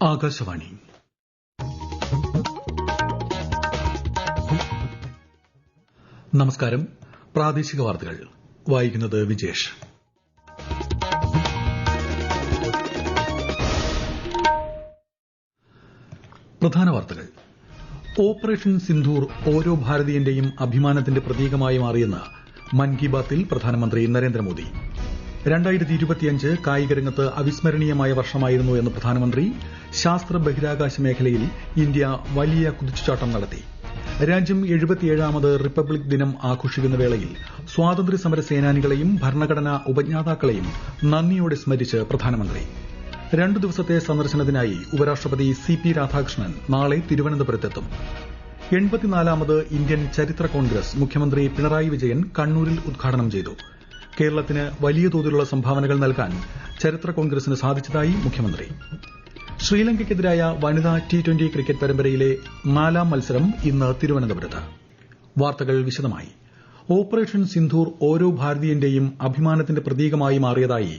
ആകാശവാണി. നമസ്കാരം. പ്രാദേശിക വാർത്തകൾ വായിക്കുന്നത് വിജേഷ്. പ്രധാന വാർത്തകൾ. ഓപ്പറേഷൻ സിന്ദൂർ ഓരോ ഭാരതീയന്റെയും അഭിമാനത്തിന്റെ പ്രതീകമായി മാറിയെന്ന് മൻ കി ബാത്തിൽ പ്രധാനമന്ത്രി നരേന്ദ്രമോദി. 2025 കായികരംഗത്ത് അവിസ്മരണീയമായ വർഷമായിരുന്നു എന്ന് പ്രധാനമന്ത്രി. ശാസ്ത്ര ബഹിരാകാശ മേഖലയിൽ ഇന്ത്യ വലിയ കുതിച്ചുചാട്ടം നടത്തി. രാജ്യം 77ാമത് റിപ്പബ്ലിക് ദിനം ആഘോഷിക്കുന്ന വേളയിൽ സ്വാതന്ത്ര്യസമര സേനാനികളെയും ഭരണഘടനാ ഉപജ്ഞാതാക്കളെയും നന്ദിയോടെ സ്മരിച്ച് പ്രധാനമന്ത്രി. 2 ദിവസത്തെ സന്ദർശനത്തിനായി ഉപരാഷ്ട്രപതി CP രാധാകൃഷ്ണൻ നാളെ തിരുവനന്തപുരത്തെത്തും. 84ാമത് ഇന്ത്യൻ ചരിത്ര കോൺഗ്രസ് മുഖ്യമന്ത്രി പിണറായി വിജയൻ കണ്ണൂരിൽ ഉദ്ഘാടനം ചെയ്തു. കേരളത്തിന് വലിയ തോതിലുള്ള സംഭാവനകൾ നൽകാൻ ചരിത്ര കോൺഗ്രസിന് സാധിച്ചതായി മുഖ്യമന്ത്രി. ശ്രീലങ്കയ്ക്കെതിരായ വനിതാ T20 ക്രിക്കറ്റ് പരമ്പരയിലെ 4ാം മത്സരം ഇന്ന് തിരുവനന്തപുരത്ത്. വാർത്തകൾ വിശദമായി. ഓപ്പറേഷൻ സിന്ദൂർ ഓരോ ഭാരതീയന്റെയും അഭിമാനത്തിന്റെ പ്രതീകമായി മാറിയതായി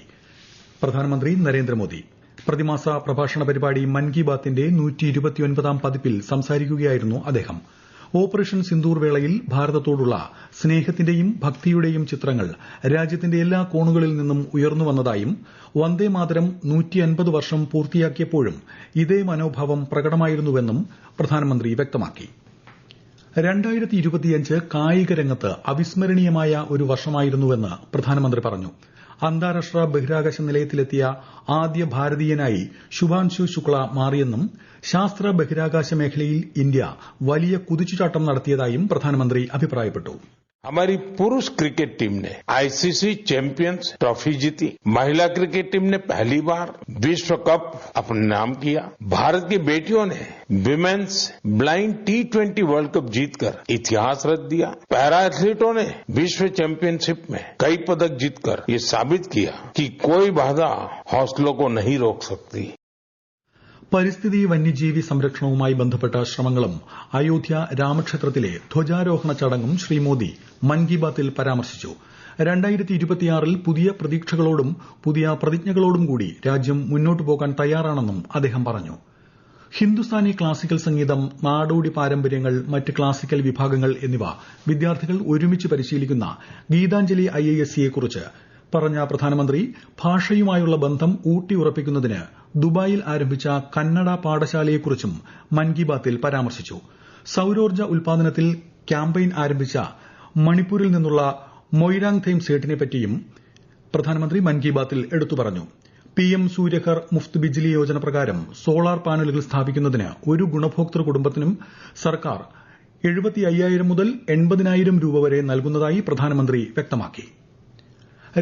പ്രധാനമന്ത്രി നരേന്ദ്രമോദി. പ്രതിമാസ പ്രഭാഷണ പരിപാടി മൻ കി ബാത്തിന്റെ 129ാം പതിപ്പിൽ സംസാരിക്കുകയായിരുന്നു അദ്ദേഹം. ഓപ്പറേഷൻ സിന്ദൂർ വേളയിൽ ഭാരതത്തോടുള്ള സ്നേഹത്തിന്റെയും ഭക്തിയുടെയും ചിത്രങ്ങൾ രാജ്യത്തിന്റെ എല്ലാ കോണുകളിൽ നിന്നും ഉയർന്നുവന്നതായും വന്ദേമാതരം 150 വർഷം പൂർത്തിയാക്കിയപ്പോഴും ഇതേ മനോഭാവം പ്രകടമായിരുന്നുവെന്നും പ്രധാനമന്ത്രി വ്യക്തമാക്കി. 2025 കായികരംഗത്ത് അവിസ്മരണീയമായ ഒരു വർഷമായിരുന്നുവെന്ന് പ്രധാനമന്ത്രി പറഞ്ഞു. അന്താരാഷ്ട്ര ബഹിരാകാശ നിലയത്തിലെത്തിയ ആദ്യ ഭാരതീയനായി ശുഭാൻശു ശുക്ല മാറിയെന്നും ശാസ്ത്ര ബഹിരാകാശ മേഖലയിൽ ഇന്ത്യ വലിയ കുതിച്ചുചാട്ടം നടത്തിയതായും പ്രധാനമന്ത്രി അഭിപ്രായപ്പെട്ടു. हमारी पुरुष क्रिकेट टीम ने ICC चैंपियंस ट्रॉफी जीती. महिला क्रिकेट टीम ने पहली बार विश्व कप अपने नाम किया. भारत की बेटियों ने women's blind T20 world cup जीतकर इतिहास रच दिया. पैरा एथलीटों ने विश्व चैंपियनशिप में कई पदक जीतकर ये साबित किया कि कोई बाधा हौसलों को नहीं रोक सकती. പരിസ്ഥിതി വന്യജീവി സംരക്ഷണവുമായി ബന്ധപ്പെട്ട ശ്രമങ്ങളും അയോധ്യ രാമക്ഷേത്രത്തിലെ ധ്വജാരോഹണ ചടങ്ങും ശ്രീ മോദി മൻ കി ബാത്തിൽ പരാമർശിച്ചു. 2026ൽ പുതിയ പ്രതീക്ഷകളോടും പുതിയ പ്രതിജ്ഞകളോടും കൂടി രാജ്യം മുന്നോട്ടു പോകാൻ തയ്യാറാണെന്നും അദ്ദേഹം പറഞ്ഞു. ഹിന്ദുസ്ഥാനി ക്ലാസിക്കൽ സംഗീതം, നാടോടി പാരമ്പര്യങ്ങൾ, മറ്റ് ക്ലാസിക്കൽ വിഭാഗങ്ങൾ എന്നിവ വിദ്യാർത്ഥികൾ ഒരുമിച്ച് പരിശീലിക്കുന്ന ഗീതാഞ്ജലി IIScയെക്കുറിച്ച് പറഞ്ഞ പ്രധാനമന്ത്രി ഭാഷയുമായുള്ള ബന്ധം ഊട്ടിയുറപ്പിക്കുന്നതിന് ദുബായിൽ ആരംഭിച്ച കന്നഡ പാഠശാലയെക്കുറിച്ചും മൻ കി ബാത്തിൽ പരാമർശിച്ചു. സൌരോർജ്ജ ഉൽപാദനത്തിൽ ക്യാമ്പയിൻ ആരംഭിച്ച മണിപ്പൂരിൽ നിന്നുള്ള മൊയ്രാങ് തെയിം സേട്ടിനെപ്പറ്റിയും പ്രധാനമന്ത്രി മൻ കി ബാത്തിൽ എടുത്തു പറഞ്ഞു. PM സൂര്യഘർ മുഫ്ത് ബിജ്ലി യോജന പ്രകാരം സോളാർ പാനലുകൾ സ്ഥാപിക്കുന്നതിന് ഒരു ഗുണഭോക്തൃ കുടുംബത്തിനും സർക്കാർ 75,000 മുതൽ 80,000 രൂപ വരെ നൽകുന്നതായി പ്രധാനമന്ത്രി വ്യക്തമാക്കി.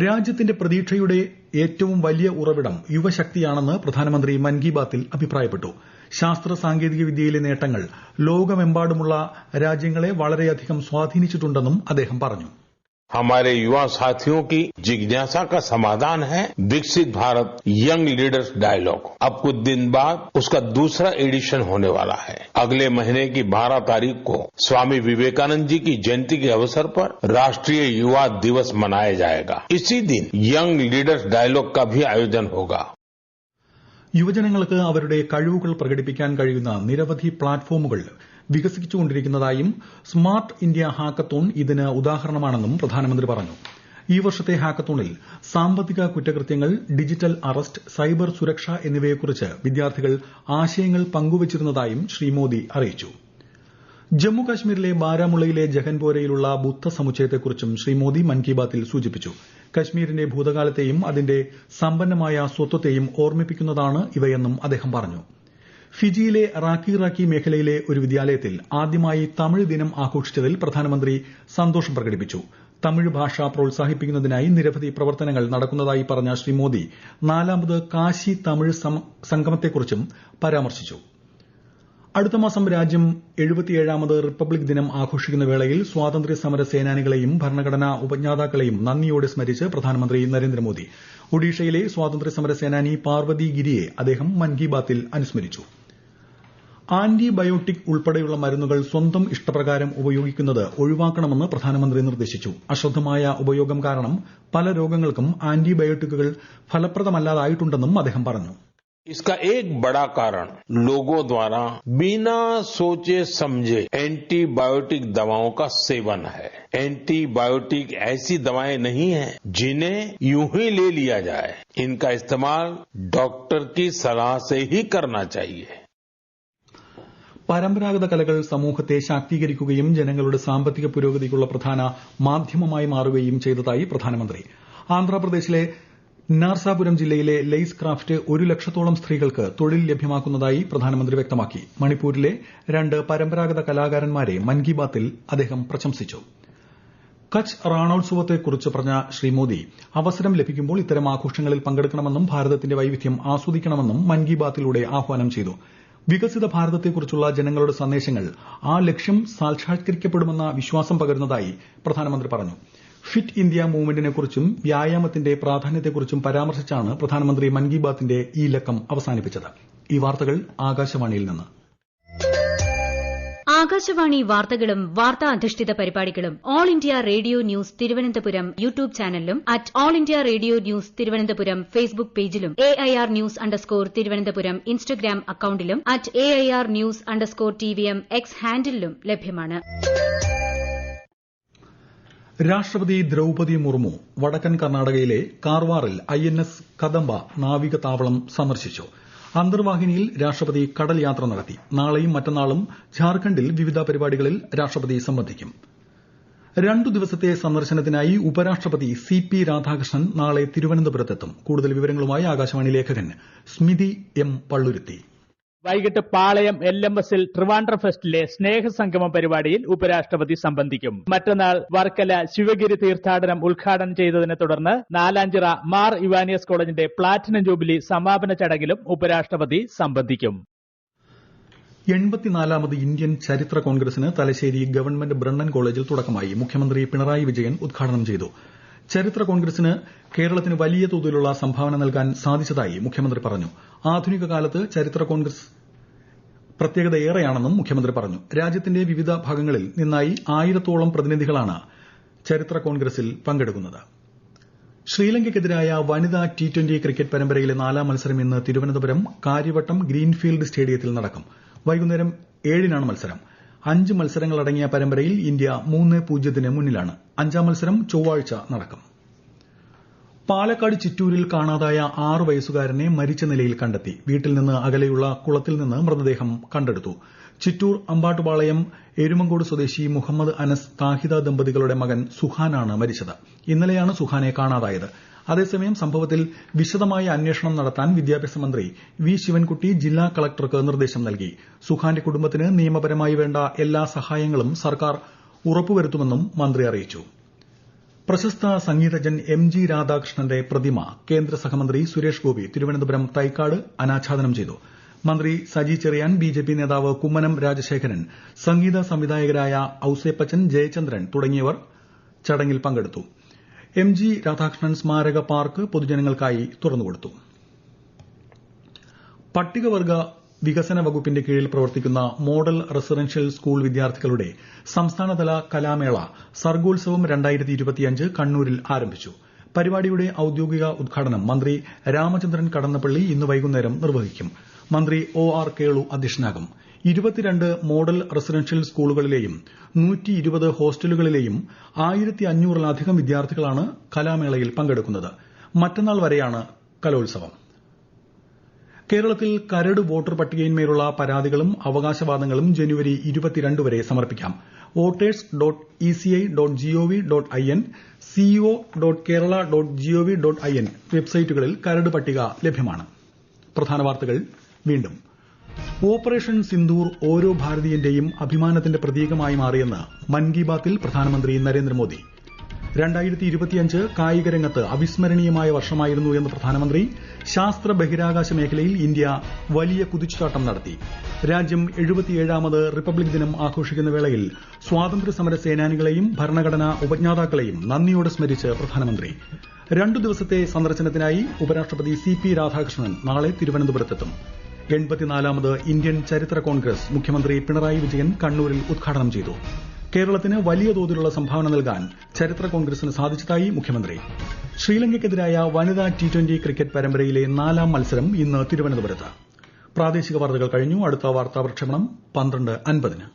രാജ്യത്തിന്റെ പ്രതീക്ഷയുടെ ഏറ്റവും വലിയ ഉറവിടം യുവശക്തിയാണെന്ന് പ്രധാനമന്ത്രി മൻ കി ബാത്തിൽ അഭിപ്രായപ്പെട്ടു. ശാസ്ത്ര സാങ്കേതിക വിദ്യയിലെ നേട്ടങ്ങൾ ലോകമെമ്പാടുമുള്ള രാജ്യങ്ങളെ വളരെയധികം സ്വാധീനിച്ചിട്ടുണ്ടെന്നും അദ്ദേഹം പറഞ്ഞു. हमारे युवा साथियों की जिज्ञासा का समाधान है विकसित भारत यंग लीडर्स डायलॉग. अब कुछ दिन बाद उसका दूसरा एडिशन होने वाला है. अगले महीने की 12 तारीख को स्वामी विवेकानंद जी की जयंती के अवसर पर राष्ट्रीय युवा दिवस मनाया जाएगा. इसी दिन यंग लीडर्स डायलॉग का भी आयोजन होगा. യുവജനങ്ങൾക്ക് അവരുടെ കഴിവുകൾ പ്രകടിപ്പിക്കാൻ കഴിയുന്ന നിരവധി പ്ലാറ്റ്ഫോമുകൾ വികസിച്ചുകൊണ്ടിരിക്കുന്നതായും സ്മാർട്ട് ഇന്ത്യ ഹാക്കത്തോൺ ഇതിന് ഉദാഹരണമാണെന്നും പ്രധാനമന്ത്രി പറഞ്ഞു. ഈ വർഷത്തെ ഹാക്കത്തോണിൽ സാമ്പത്തിക കുറ്റകൃത്യങ്ങൾ, ഡിജിറ്റൽ അറസ്റ്റ്, സൈബർ സുരക്ഷ എന്നിവയെക്കുറിച്ച് വിദ്യാർത്ഥികൾ ആശയങ്ങൾ പങ്കുവച്ചിരുന്നതായും ശ്രീ മോദി അറിയിച്ചു. ജമ്മുകാശ്മീരിലെ ബാരാമുള്ളയിലെ ജഹൻപോരയിലുള്ള ബുദ്ധ സമുച്ചയത്തെക്കുറിച്ചും ശ്രീ മോദി മൻ കി ബാത്തിൽ സൂചിപ്പിച്ചു. കശ്മീരിന്റെ ഭൂതകാലത്തെയും അതിന്റെ സമ്പന്നമായ സ്വത്വത്തെയും ഓർമ്മിപ്പിക്കുന്നതാണ് ഇവയെന്നും അദ്ദേഹം പറഞ്ഞു. ഫിജിയിലെ റാക്കി മേഖലയിലെ ഒരു വിദ്യാലയത്തിൽ ആദ്യമായി തമിഴ് ദിനം ആഘോഷിച്ചതിൽ പ്രധാനമന്ത്രി സന്തോഷം പ്രകടിപ്പിച്ചു. തമിഴ് ഭാഷ പ്രോത്സാഹിപ്പിക്കുന്നതിനായി നിരവധി പ്രവർത്തനങ്ങൾ നടക്കുന്നതായി പറഞ്ഞ ശ്രീ മോദി 4ാമത് കാശി തമിഴ് സംഗമത്തെക്കുറിച്ചും പരാമർശിച്ചു. അടുത്ത മാസം രാജ്യം 77ാമത് റിപ്പബ്ലിക് ദിനം ആഘോഷിക്കുന്ന വേളയിൽ സ്വാതന്ത്ര്യ സമര സേനാനികളെയും ഭരണഘടനാ ഉപജ്ഞാതാക്കളെയും നന്ദിയോടെ സ്മരിച്ച് പ്രധാനമന്ത്രി നരേന്ദ്രമോദി. ഒഡീഷയിലെ സ്വാതന്ത്ര്യ സമര സേനാനി പാർവതി ഗിരിയെ അദ്ദേഹം മൻ കി ബാത്തിൽ അനുസ്മരിച്ചു. ആന്റിബയോട്ടിക് ഉൾപ്പെടെയുള്ള മരുന്നുകൾ സ്വന്തം ഇഷ്ടപ്രകാരം ഉപയോഗിക്കുന്നത് ഒഴിവാക്കണമെന്ന് പ്രധാനമന്ത്രി നിർദ്ദേശിച്ചു. അശ്രദ്ധമായ ഉപയോഗം കാരണം പല രോഗങ്ങൾക്കും ആന്റിബയോട്ടിക്കുകൾ ഫലപ്രദമല്ലാതായിട്ടുണ്ടെന്നും അദ്ദേഹം പറഞ്ഞു. इसका एक बड़ा कारण लोगों द्वारा बिना सोचे समझे एंटीबायोटिक दवाओं का सेवन है। एंटीबायोटिक ऐसी दवाएं नहीं हैं जिन्हें यूं ही ले लिया जाए। इनका इस्तेमाल डॉक्टर की सलाह से ही करना चाहिए। പരമ്പരാഗത കലകൾ സമൂഹത്തെ ശാക്തീകരിക്കുകയും ജനങ്ങളുടെ സാമ്പത്തിക പുരോഗതിക്കുള്ള പ്രധാന മാധ്യമമായി മാറുകയും ചെയ്തതായി പ്രധാനമന്ത്രി. ആന്ധ്രാപ്രദേശിലെ നാർസാപുരം ജില്ലയിലെ ലെയ്സ് ക്രാഫ്റ്റ് 1 ലക്ഷത്തോളം സ്ത്രീകൾക്ക് തൊഴിൽ ലഭ്യമാക്കുന്നതായി പ്രധാനമന്ത്രി വ്യക്തമാക്കി. മണിപ്പൂരിലെ 2 പരമ്പരാഗത കലാകാരന്മാരെ മൻ കി ബാത്തിൽ അദ്ദേഹം പ്രശംസിച്ചു. കച്ച് റാണോത്സവത്തെക്കുറിച്ച് പറഞ്ഞ ശ്രീ മോദി അവസരം ലഭിക്കുമ്പോൾ ഇത്തരം ആഘോഷങ്ങളിൽ പങ്കെടുക്കണമെന്നും ഭാരതത്തിന്റെ വൈവിധ്യം ആസ്വദിക്കണമെന്നും മൻ കി ബാത്തിലൂടെ ആഹ്വാനം ചെയ്തു. വികസിത ഭാരതത്തെക്കുറിച്ചുള്ള ജനങ്ങളുടെ സന്ദേശങ്ങൾ ആ ലക്ഷ്യം സാക്ഷാത്കരിക്കപ്പെടുമെന്ന വിശ്വാസം പകരുന്നതായി പ്രധാനമന്ത്രി പറഞ്ഞു. ഫിറ്റ് ഇന്ത്യ മൂവ്മെന്റിനെക്കുറിച്ചും വ്യായാമത്തിന്റെ പ്രാധാന്യത്തെക്കുറിച്ചും പരാമർശിച്ചാണ് പ്രധാനമന്ത്രി മൻ കി ബാത്തിന്റെ ഈ ലക്കം അവസാനിപ്പിച്ചത്. ഈ വാർത്തകൾ ആകാശവാണിയിൽ നിന്ന്. ആകാശവാണി വാർത്തകളും വാർത്താ അധിഷ്ഠിത പരിപാടികളും All India Radio news Thiruvananthapuram YouTube ചാനലിലും at All India Radio news Thiruvananthapuram Facebook പേജിലും AIR ന്യൂസ് _ തിരുവനന്തപുരം ഇൻസ്റ്റഗ്രാം അക്കൌണ്ടിലും at AIR news _ TVM X ഹാൻഡിലും ലഭ്യമാണ്. രാഷ്ട്രപതി ദ്രൌപദി മുർമു വടക്കൻ കർണാടകയിലെ കാർവാറിൽ INS കദംബ നാവിക താവളം സന്ദർശിച്ചു. അന്തർവാഹിനിയിൽ രാഷ്ട്രപതി കടൽ യാത്ര നടത്തി. നാളെയും മറ്റന്നാളും ഝാർഖണ്ഡിൽ വിവിധ പരിപാടികളിൽ രാഷ്ട്രപതി സംബന്ധിക്കും. 2 ദിവസത്തെ സന്ദർശനത്തിനായി ഉപരാഷ്ട്രപതി CP രാധാകൃഷ്ണൻ നാളെ തിരുവനന്തപുരത്തെത്തും. കൂടുതൽ വിവരങ്ങളുമായി ആകാശവാണി ലേഖകൻ സ്മിതി M പള്ളുരുത്തി. വൈകിട്ട് പാളയം LMSൽ ട്രിവാൻഡ്രം ഫെസ്റ്റിലെ സ്നേഹസംഗമം പരിപാടിയിൽ ഉപരാഷ്ട്രപതി സംബന്ധിക്കും. മറ്റന്നാൾ വർക്കല ശിവഗിരി തീർത്ഥാടനം ഉദ്ഘാടനം ചെയ്തതിനെ തുടർന്ന് നാലാഞ്ചിറ മാർ ഇവാനിയസ് കോളേജിന്റെ പ്ലാറ്റിനം ജൂബിലി സമാപന ചടങ്ങിലും ഉപരാഷ്ട്രപതി സംബന്ധിക്കും. 84ാമത് ഇന്ത്യൻ ചരിത്ര കോൺഗ്രസിന് തലശ്ശേരി ഗവൺമെന്റ് ബ്രണ്ണൻ കോളേജിൽ തുടക്കമായി. മുഖ്യമന്ത്രി പിണറായി വിജയൻ ഉദ്ഘാടനം ചെയ്തു. ചരിത്ര കോൺഗ്രസിന് കേരളത്തിന് വലിയ തോതിലുള്ള സംഭാവന നൽകാൻ സാധിച്ചതായി മുഖ്യമന്ത്രി പറഞ്ഞു. ആധുനിക കാലത്ത് ചരിത്ര കോൺഗ്രസ് പ്രത്യേകത ഏറെയാണെന്നും മുഖ്യമന്ത്രി പറഞ്ഞു. രാജ്യത്തിന്റെ വിവിധ ഭാഗങ്ങളിൽ നിന്നായി 1000ത്തോളം പ്രതിനിധികളാണ് ചരിത്ര കോൺഗ്രസിൽ പങ്കെടുക്കുന്നത്. ശ്രീലങ്കയ്ക്കെതിരായ വനിതാ T20 ക്രിക്കറ്റ് പരമ്പരയിലെ 4ാം മത്സരം ഇന്ന് തിരുവനന്തപുരം കാര്യവട്ടം ഗ്രീൻഫീൽഡ് സ്റ്റേഡിയത്തിൽ നടക്കും. വൈകുന്നേരം 7-നാണ് മത്സരം. 5 മത്സരങ്ങളടങ്ങിയ പരമ്പരയിൽ ഇന്ത്യ 3-0 മുന്നിലാണ്. 5ാം മത്സരം ചൊവ്വാഴ്ച നടക്കും. പാലക്കാട് ചിറ്റൂരിൽ കാണാതായ 6 വയസ്സുകാരനെ മരിച്ച നിലയിൽ കണ്ടെത്തി. വീട്ടിൽ നിന്ന് അകലെയുള്ള കുളത്തിൽ നിന്ന് മൃതദേഹം കണ്ടെടുത്തു. ചിറ്റൂർ അമ്പാട്ടുപാളയം എരുമങ്കോട് സ്വദേശി മുഹമ്മദ് അനസ് താഹിദ ദമ്പതികളുടെ മകൻ സുഹാനാണ് മരിച്ചത്. ഇന്നലെയാണ് സുഹാനെ കാണാതായത്. അതേസമയം സംഭവത്തിൽ വിശദമായ അന്വേഷണം നടത്താൻ വിദ്യാഭ്യാസ മന്ത്രി വി ശിവൻകുട്ടി ജില്ലാ കളക്ടർക്ക് നിർദ്ദേശം നൽകി. സുഹാന്റെ കുടുംബത്തിന് നിയമപരമായി വേണ്ട എല്ലാ സഹായങ്ങളും സർക്കാർ ഉറപ്പുവരുത്തുമെന്നും മന്ത്രി അറിയിച്ചു. പ്രശസ്ത സംഗീതജ്ഞൻ MG രാധാകൃഷ്ണന്റെ പ്രതിമ കേന്ദ്ര സഹമന്ത്രി സുരേഷ് ഗോപി തിരുവനന്തപുരം തൈക്കാട് അനാച്ഛാദനം ചെയ്തു. മന്ത്രി സജി ചെറിയാൻ, BJP നേതാവ് കുമ്മനം രാജശേഖരൻ, സംഗീത സംവിധായകരായ ഔസേപ്പച്ചൻ, ജയചന്ദ്രൻ തുടങ്ങിയവർ ചടങ്ങിൽ പങ്കെടുത്തു. MG രാധാകൃഷ്ണൻ സ്മാരക പാർക്ക് പൊതുജനങ്ങൾക്കായി തുറന്നുകൊടുത്തു. പട്ടികവർഗ വികസന വകുപ്പിന്റെ കീഴിൽ പ്രവർത്തിക്കുന്ന മോഡൽ റെസിഡൻഷ്യൽ സ്കൂൾ വിദ്യാർത്ഥികളുടെ സംസ്ഥാനതല കലാമേള സർഗോത്സവം 2025 കണ്ണൂരിൽ ആരംഭിച്ചു. പരിപാടിയുടെ ഔദ്യോഗിക ഉദ്ഘാടനം മന്ത്രി രാമചന്ദ്രൻ കടന്നപ്പള്ളി ഇന്ന് വൈകുന്നേരം നിർവഹിക്കും. മന്ത്രി OR കേളു അധ്യക്ഷനാകും. 22 മോഡൽ റെസിഡൻഷ്യൽ സ്കൂളുകളിലെയും 120 ഹോസ്റ്റലുകളിലെയും 1500-ലധികം വിദ്യാർത്ഥികളാണ് കലാമേളയിൽ പങ്കെടുക്കുന്നത്. മറ്റന്നാൾ വരെയാണ് കലോത്സവം. കേരളത്തിൽ കരട് വോട്ടർ പട്ടികയിന്മേലുള്ള പരാതികളും അവകാശവാദങ്ങളും ജനുവരി 22 വരെ സമർപ്പിക്കാം. voters.eci.gov.in, co.kerala.gov.in വെബ്സൈറ്റുകളിൽ കരട് പട്ടിക ലഭ്യമാണ്. പ്രധാന വാർത്തകൾ വീണ്ടും. ഓപ്പറേഷൻ സിന്ദൂർ ഓരോ ഭാരതീയന്റെയും അഭിമാനത്തിന്റെ പ്രതീകമായി മാറിയെന്ന് മൻ കി ബാത്തിൽ പ്രധാനമന്ത്രി നരേന്ദ്രമോദി. 2025 കായിക രംഗത്ത് അവിസ്മരണീയമായ വർഷമായിരുന്നു എന്ന് പ്രധാനമന്ത്രി. ശാസ്ത്ര ബഹിരാകാശ മേഖലയിൽ ഇന്ത്യ വലിയ കുതിച്ചുചാട്ടം നടത്തി. രാജ്യം 77ാമത് റിപ്പബ്ലിക് ദിനം ആഘോഷിക്കുന്ന വേളയിൽ സ്വാതന്ത്ര്യ സമര സേനാനികളെയും ഭരണഘടനാ ഉപജ്ഞാതാക്കളെയും നന്ദിയോടെ സ്മരിച്ച് പ്രധാനമന്ത്രി. 2 ദിവസത്തെ സന്ദർശനത്തിനായി ഉപരാഷ്ട്രപതി CP രാധാകൃഷ്ണൻ നാളെ തിരുവനന്തപുരത്തെത്തും. 84ാമത് ഇന്ത്യൻ ചരിത്ര കോൺഗ്രസ് മുഖ്യമന്ത്രി പിണറായി വിജയൻ കണ്ണൂരിൽ ഉദ്ഘാടനം ചെയ്തു. കേരളത്തിന് വലിയ തോതിലുള്ള സംഭാവന നൽകാൻ ചരിത്ര കോൺഗ്രസിന് സാധിച്ചതായി മുഖ്യമന്ത്രി. ശ്രീലങ്കയ്ക്കെതിരായ വനിതാ T20 ക്രിക്കറ്റ് പരമ്പരയിലെ 4ാം മത്സരം ഇന്ന് തിരുവനന്തപുരത്ത്. പ്രാദേശിക വാർത്തകൾ കഴിഞ്ഞു. അടുത്ത വാർത്താ പ്രക്ഷേപണം 12:50-ന്.